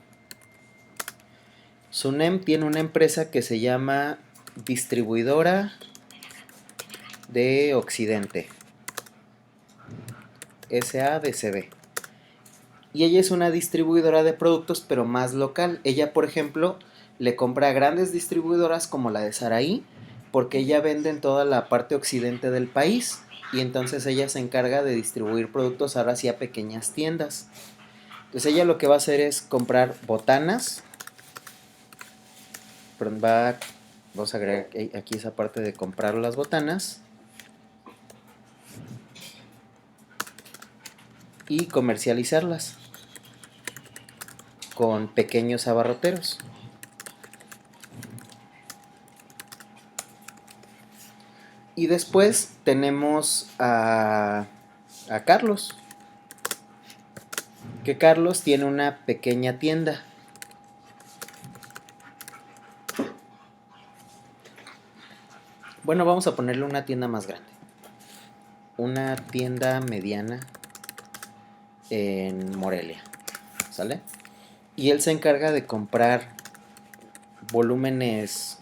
Sunem tiene una empresa que se llama Distribuidora de Occidente, SADCB. Y ella es una distribuidora de productos, pero más local. Ella, por ejemplo, le compra a grandes distribuidoras como la de Saraí, porque ella vende en toda la parte occidente del país. Y entonces ella se encarga de distribuir productos ahora sí a pequeñas tiendas. Entonces ella lo que va a hacer es comprar botanas. Vamos a agregar aquí esa parte de comprar las botanas. Y comercializarlas con pequeños abarroteros. Y después tenemos a Carlos, que Carlos tiene una pequeña tienda. Bueno, vamos a ponerle una tienda más grande. Una tienda mediana en Morelia, ¿sale? Y él se encarga de comprar volúmenes,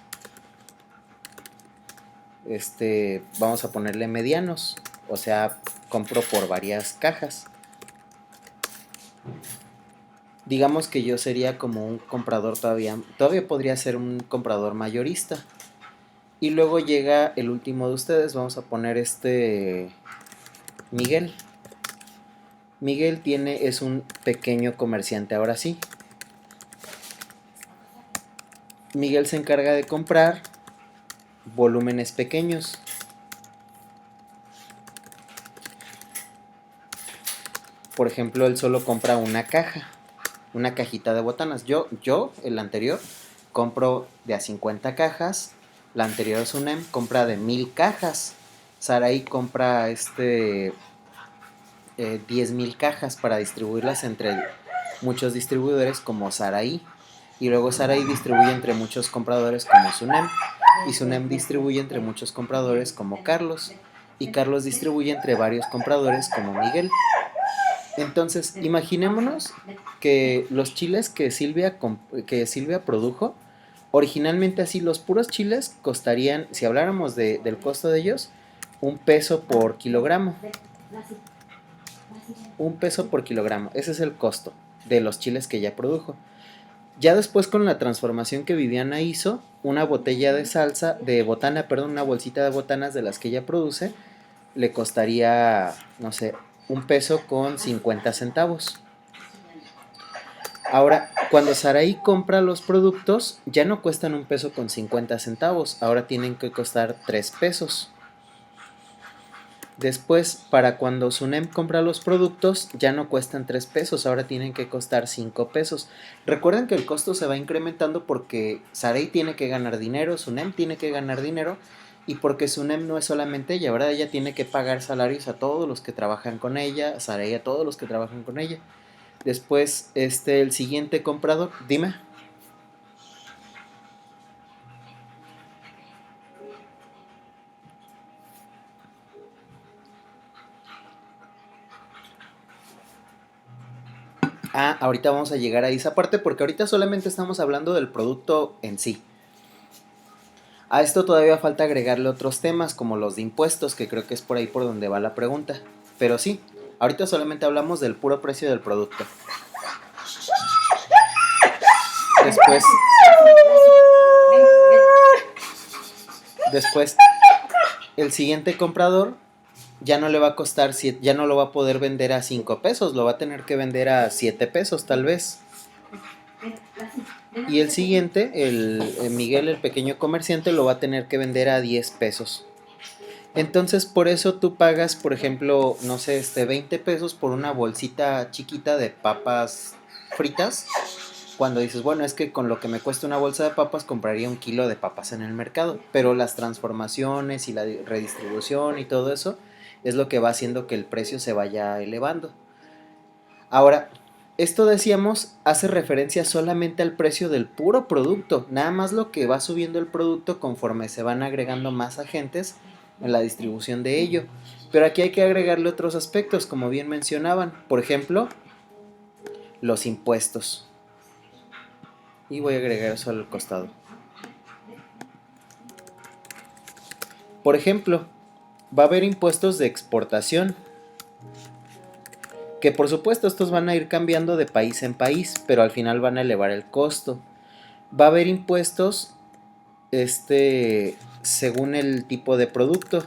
vamos a ponerle medianos, o sea, compro por varias cajas. Digamos que yo sería como un comprador todavía podría ser un comprador mayorista. Y luego llega el último de ustedes, vamos a poner Miguel. Miguel es un pequeño comerciante ahora sí. Miguel se encarga de comprar volúmenes pequeños. Por ejemplo, él solo compra una caja, una cajita de botanas. El anterior, compro de a 50 cajas. La anterior Sunem compra de 1000 cajas. Saraí compra 10,000 cajas para distribuirlas entre muchos distribuidores como Saraí. Y luego Saraí distribuye entre muchos compradores como Sunem. Y Sunem distribuye entre muchos compradores como Carlos. Y Carlos distribuye entre varios compradores como Miguel. Entonces, imaginémonos que los chiles que Silvia produjo, originalmente así los puros chiles costarían, si habláramos del costo de ellos, 1 peso por kilogramo. 1 peso por kilogramo, ese es el costo de los chiles que ella produjo. Ya después, con la transformación que Viviana hizo, una botella de salsa, una bolsita de botanas de las que ella produce, le costaría, no sé, 1 peso con 50 centavos. Ahora, cuando Saraí compra los productos, ya no cuestan 1 peso con 50 centavos, ahora tienen que costar 3 pesos. Después, para cuando Sunem compra los productos, ya no cuestan 3 pesos, ahora tienen que costar 5 pesos. Recuerden que el costo se va incrementando porque Saraí tiene que ganar dinero, Sunem tiene que ganar dinero, y porque Sunem no es solamente ella, ¿verdad? Ella tiene que pagar salarios a todos los que trabajan con ella, Saraí a todos los que trabajan con ella. Después, el siguiente comprador, dime. Ahorita vamos a llegar a esa parte porque ahorita solamente estamos hablando del producto en sí. A esto todavía falta agregarle otros temas como los de impuestos, que creo que es por ahí por donde va la pregunta. Pero sí, ahorita solamente hablamos del puro precio del producto. Después, el siguiente comprador ya no le va a costar, ya no lo va a poder vender a 5 pesos, lo va a tener que vender a 7 pesos tal vez. Y el siguiente, el Miguel, el pequeño comerciante, lo va a tener que vender a 10 pesos. Entonces, por eso tú pagas, por ejemplo, no sé, 20 pesos por una bolsita chiquita de papas fritas. Cuando dices, bueno, es que con lo que me cuesta una bolsa de papas compraría 1 kilo de papas en el mercado. Pero las transformaciones y la redistribución y todo eso es lo que va haciendo que el precio se vaya elevando. Ahora, esto decíamos hace referencia solamente al precio del puro producto, nada más lo que va subiendo el producto conforme se van agregando más agentes en la distribución de ello. Pero aquí hay que agregarle otros aspectos, como bien mencionaban, por ejemplo, los impuestos. Y voy a agregar eso al costado. Por ejemplo, va a haber impuestos de exportación, que por supuesto estos van a ir cambiando de país en país, pero al final van a elevar el costo. Va a haber impuestos según el tipo de producto.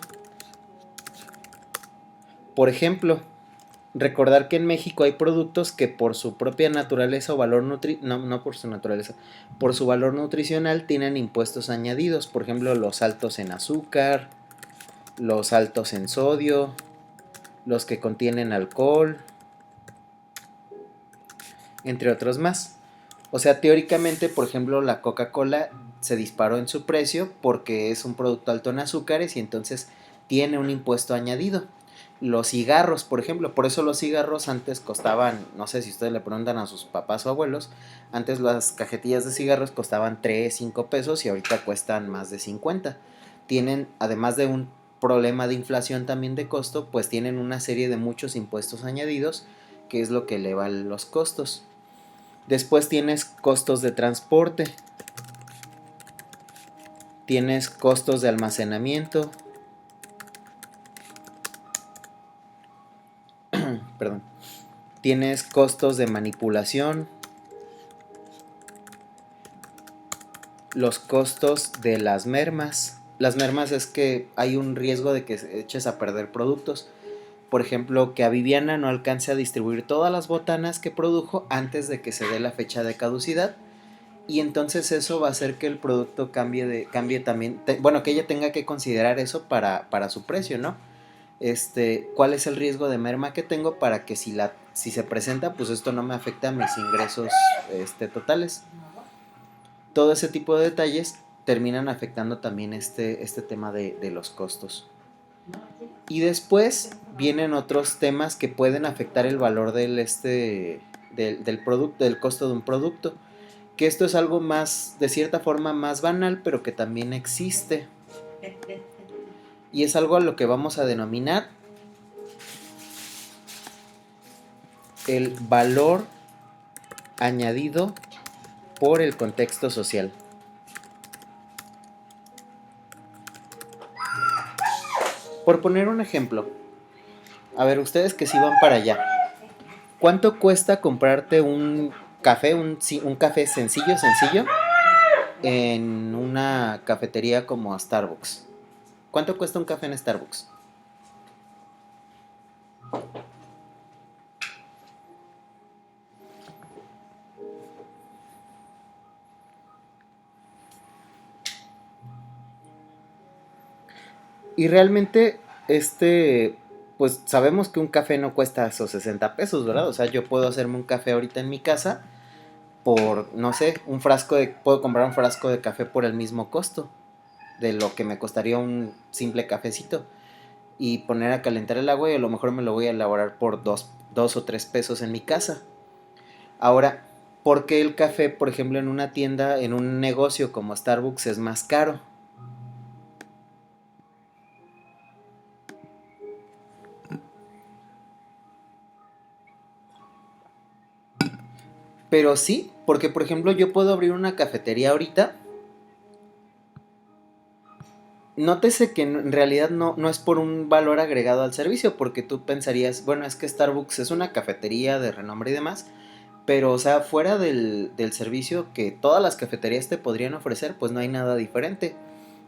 Por ejemplo, recordar que en México hay productos que por su propia naturaleza o valor no por su naturaleza, por su valor nutricional tienen impuestos añadidos. Por ejemplo, los altos en azúcar, los altos en sodio, los que contienen alcohol, entre otros más. O sea, teóricamente, por ejemplo, la Coca-Cola se disparó en su precio porque es un producto alto en azúcares y entonces tiene un impuesto añadido. Los cigarros, por ejemplo, por eso los cigarros antes costaban, no sé si ustedes le preguntan a sus papás o abuelos, antes las cajetillas de cigarros costaban 3, 5 pesos y ahorita cuestan más de 50. Tienen, además de un problema de inflación también de costo, pues tienen una serie de muchos impuestos añadidos, que es lo que eleva los costos. Después tienes costos de transporte, tienes costos de almacenamiento, perdón, tienes costos de manipulación, los costos de las mermas. Las mermas es que hay un riesgo de que eches a perder productos. Por ejemplo, que a Viviana no alcance a distribuir todas las botanas que produjo antes de que se dé la fecha de caducidad. Y entonces eso va a hacer que el producto cambie también, bueno, que ella tenga que considerar eso para su precio, ¿no? ¿Cuál es el riesgo de merma que tengo para que si se presenta, pues esto no me afecta a mis ingresos totales? Todo ese tipo de detalles terminan afectando también este tema de los costos. Y después vienen otros temas que pueden afectar el valor del producto, del costo de un producto. Que esto es algo más, de cierta forma, más banal, pero que también existe. Y es algo a lo que vamos a denominar el valor añadido por el contexto social. Por poner un ejemplo, a ver, ustedes que sí van para allá, ¿cuánto cuesta comprarte un café, un café sencillo, en una cafetería como Starbucks? ¿Cuánto cuesta un café en Starbucks? Y realmente, pues sabemos que un café no cuesta esos 60 pesos, ¿verdad? O sea, yo puedo hacerme un café ahorita en mi casa por, no sé, puedo comprar un frasco de café por el mismo costo de lo que me costaría un simple cafecito. Y poner a calentar el agua y a lo mejor me lo voy a elaborar por 2 o 3 pesos en mi casa. Ahora, ¿por qué el café, por ejemplo, en una tienda, en un negocio como Starbucks es más caro? Pero sí, porque por ejemplo yo puedo abrir una cafetería ahorita. Nótese que en realidad no es por un valor agregado al servicio, porque tú pensarías, bueno, es que Starbucks es una cafetería de renombre y demás, pero o sea, fuera del servicio que todas las cafeterías te podrían ofrecer, pues no hay nada diferente.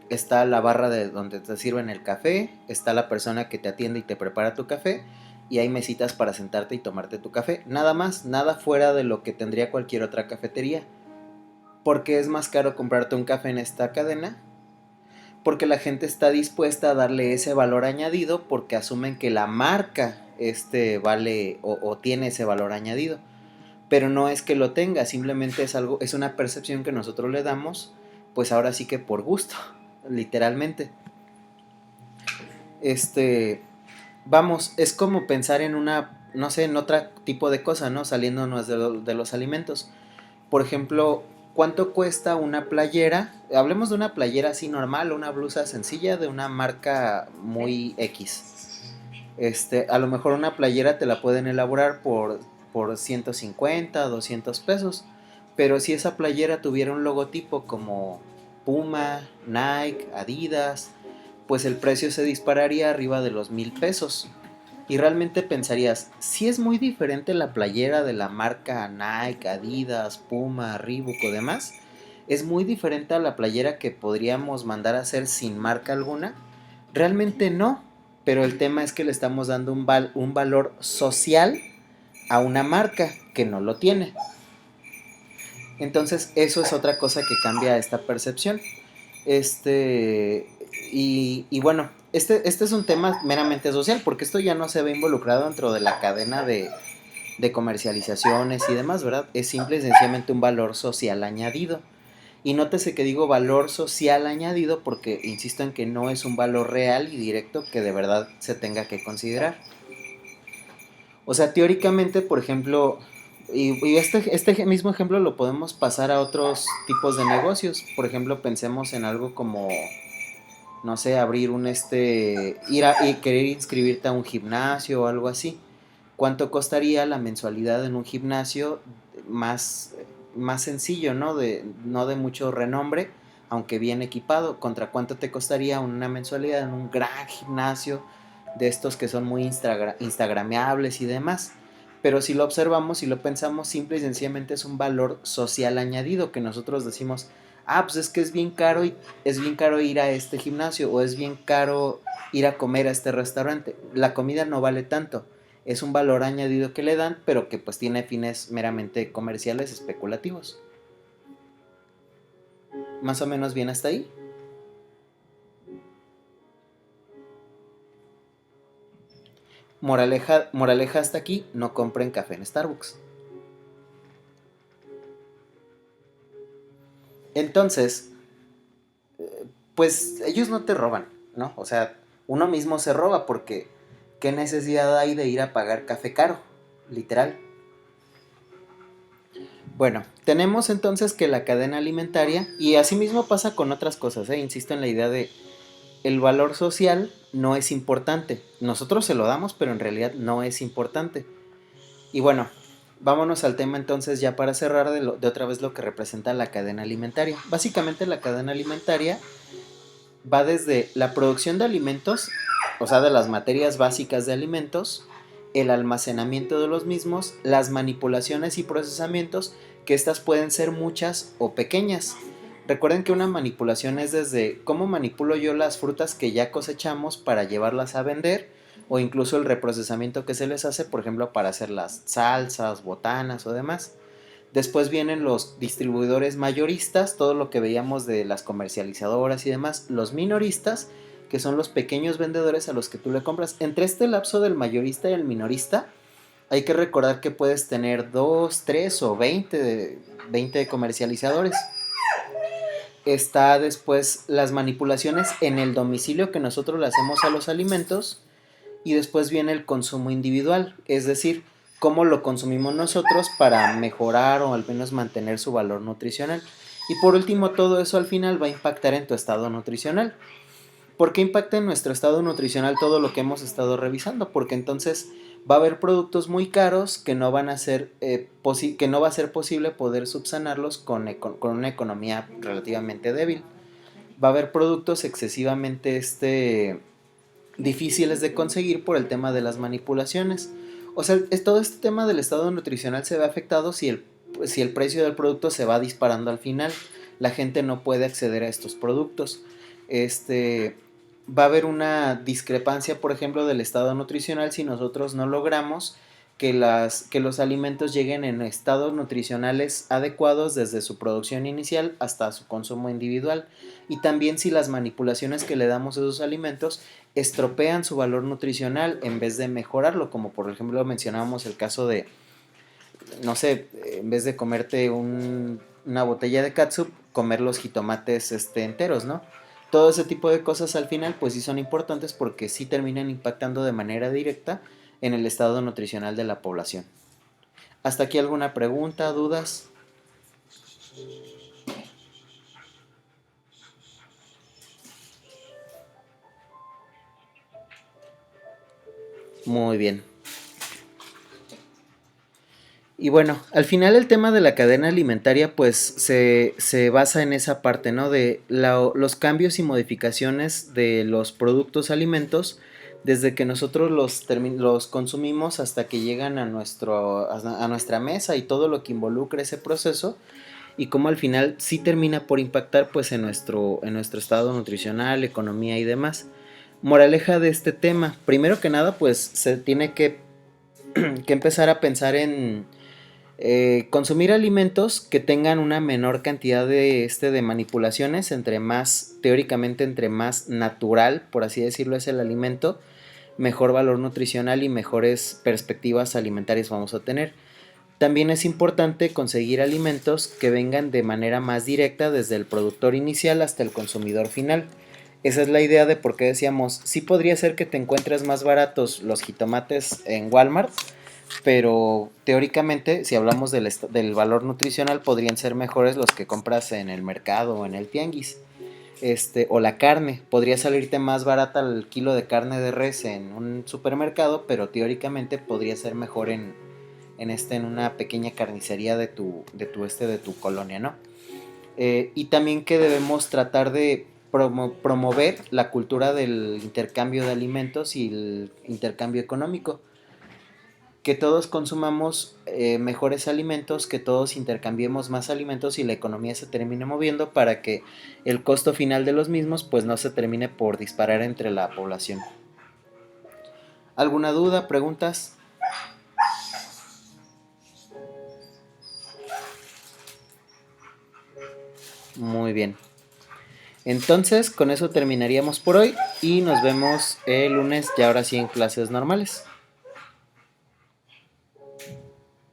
Está la barra de donde te sirven el café, está la persona que te atiende y te prepara tu café, y hay mesitas para sentarte y tomarte tu café. Nada más, nada fuera de lo que tendría cualquier otra cafetería. ¿Por qué es más caro comprarte un café en esta cadena? Porque la gente está dispuesta a darle ese valor añadido porque asumen que la marca vale o tiene ese valor añadido. Pero no es que lo tenga, simplemente es una percepción que nosotros le damos, pues ahora sí que por gusto, literalmente. Vamos, es como pensar en no sé, en otro tipo de cosa, ¿no? Saliéndonos de los alimentos. Por ejemplo, ¿cuánto cuesta una playera? Hablemos de una playera así normal, una blusa sencilla de una marca muy X. A lo mejor una playera te la pueden elaborar por 150, 200 pesos. Pero si esa playera tuviera un logotipo como Puma, Nike, Adidas, pues el precio se dispararía arriba de los 1000 pesos. Y realmente pensarías, si es muy diferente la playera de la marca Nike, Adidas, Puma, Reebok o demás, es muy diferente a la playera que podríamos mandar a hacer sin marca alguna. Realmente no, pero el tema es que le estamos dando un valor social a una marca que no lo tiene. Entonces eso es otra cosa que cambia esta percepción. Y bueno, este es un tema meramente social, porque esto ya no se ve involucrado dentro de la cadena de comercializaciones y demás, ¿verdad? Es simple y sencillamente un valor social añadido. Y nótese que digo valor social añadido porque insisto en que no es un valor real y directo que de verdad se tenga que considerar. O sea, teóricamente, por ejemplo, y este mismo ejemplo lo podemos pasar a otros tipos de negocios. Por ejemplo, pensemos en algo como, no sé, abrir y querer inscribirte a un gimnasio o algo así. ¿Cuánto costaría la mensualidad en un gimnasio más sencillo, ¿no? No de mucho renombre, aunque bien equipado? ¿Contra cuánto te costaría una mensualidad en un gran gimnasio de estos que son muy instagrameables y demás? Pero si lo observamos y lo pensamos, simple y sencillamente es un valor social añadido que nosotros decimos, Pues es que es bien caro ir a este gimnasio o es bien caro ir a comer a este restaurante. La comida no vale tanto, es un valor añadido que le dan, pero que pues tiene fines meramente comerciales especulativos. Más o menos bien hasta ahí. Moraleja hasta aquí, no compren café en Starbucks. Entonces, pues ellos no te roban, ¿no? O sea, uno mismo se roba porque ¿qué necesidad hay de ir a pagar café caro? Literal. Bueno, tenemos entonces que la cadena alimentaria, y asimismo pasa con otras cosas, insisto en la idea de el valor social no es importante. Nosotros se lo damos, pero en realidad no es importante. Y bueno, vámonos al tema entonces ya para cerrar de otra vez lo que representa la cadena alimentaria. Básicamente la cadena alimentaria va desde la producción de alimentos, o sea, de las materias básicas de alimentos, el almacenamiento de los mismos, las manipulaciones y procesamientos, que estas pueden ser muchas o pequeñas. Recuerden que una manipulación es desde cómo manipulo yo las frutas que ya cosechamos para llevarlas a vender, o incluso el reprocesamiento que se les hace, por ejemplo, para hacer las salsas, botanas o demás. Después vienen los distribuidores mayoristas, todo lo que veíamos de las comercializadoras y demás. Los minoristas, que son los pequeños vendedores a los que tú le compras. Entre este lapso del mayorista y el minorista, hay que recordar que puedes tener 2, 3 o 20 comercializadores. Está después las manipulaciones en el domicilio que nosotros le hacemos a los alimentos. Y después viene el consumo individual, es decir, cómo lo consumimos nosotros para mejorar o al menos mantener su valor nutricional. Y por último, todo eso al final va a impactar en tu estado nutricional. ¿Por qué impacta en nuestro estado nutricional todo lo que hemos estado revisando? Porque entonces va a haber productos muy caros que no van a ser que no va a ser posible poder subsanarlos con una economía relativamente débil. Va a haber productos excesivamente difíciles de conseguir por el tema de las manipulaciones. O sea, todo este tema del estado nutricional se ve afectado si el precio del producto se va disparando al final. La gente no puede acceder a estos productos. Va a haber una discrepancia, por ejemplo, del estado nutricional si nosotros no logramos que los alimentos lleguen en estados nutricionales adecuados desde su producción inicial hasta su consumo individual. Y también si las manipulaciones que le damos a esos alimentos estropean su valor nutricional en vez de mejorarlo, como por ejemplo mencionábamos el caso de, no sé, en vez de comerte una botella de catsup, comer los jitomates enteros, ¿no? Todo ese tipo de cosas al final pues sí son importantes porque sí terminan impactando de manera directa en el estado nutricional de la población. ¿Hasta aquí alguna pregunta, dudas? Muy bien. Y bueno, al final el tema de la cadena alimentaria pues se basa en esa parte, ¿no? De los cambios y modificaciones de los productos alimentos desde que nosotros los consumimos hasta que llegan a nuestra mesa y todo lo que involucra ese proceso y cómo al final sí termina por impactar pues en nuestro estado nutricional, economía y demás. Moraleja de este tema, primero que nada pues se tiene que empezar a pensar en consumir alimentos que tengan una menor cantidad de manipulaciones, teóricamente entre más natural, por así decirlo, es el alimento, mejor valor nutricional y mejores perspectivas alimentarias vamos a tener. También es importante conseguir alimentos que vengan de manera más directa desde el productor inicial hasta el consumidor final. Esa es la idea de por qué decíamos, sí podría ser que te encuentres más baratos los jitomates en Walmart, pero teóricamente, si hablamos del valor nutricional, podrían ser mejores los que compras en el mercado o en el tianguis. O la carne, podría salirte más barata el kilo de carne de res en un supermercado, pero teóricamente podría ser mejor en una pequeña carnicería de tu colonia, ¿no? Y también que debemos tratar de promover la cultura del intercambio de alimentos y el intercambio económico. que todos consumamos mejores alimentos, que todos intercambiemos más alimentos y la economía se termine moviendo para que el costo final de los mismos pues no se termine por disparar entre la población. ¿Alguna duda, preguntas? Muy bien. Entonces, con eso terminaríamos por hoy y nos vemos el lunes ya ahora sí en clases normales.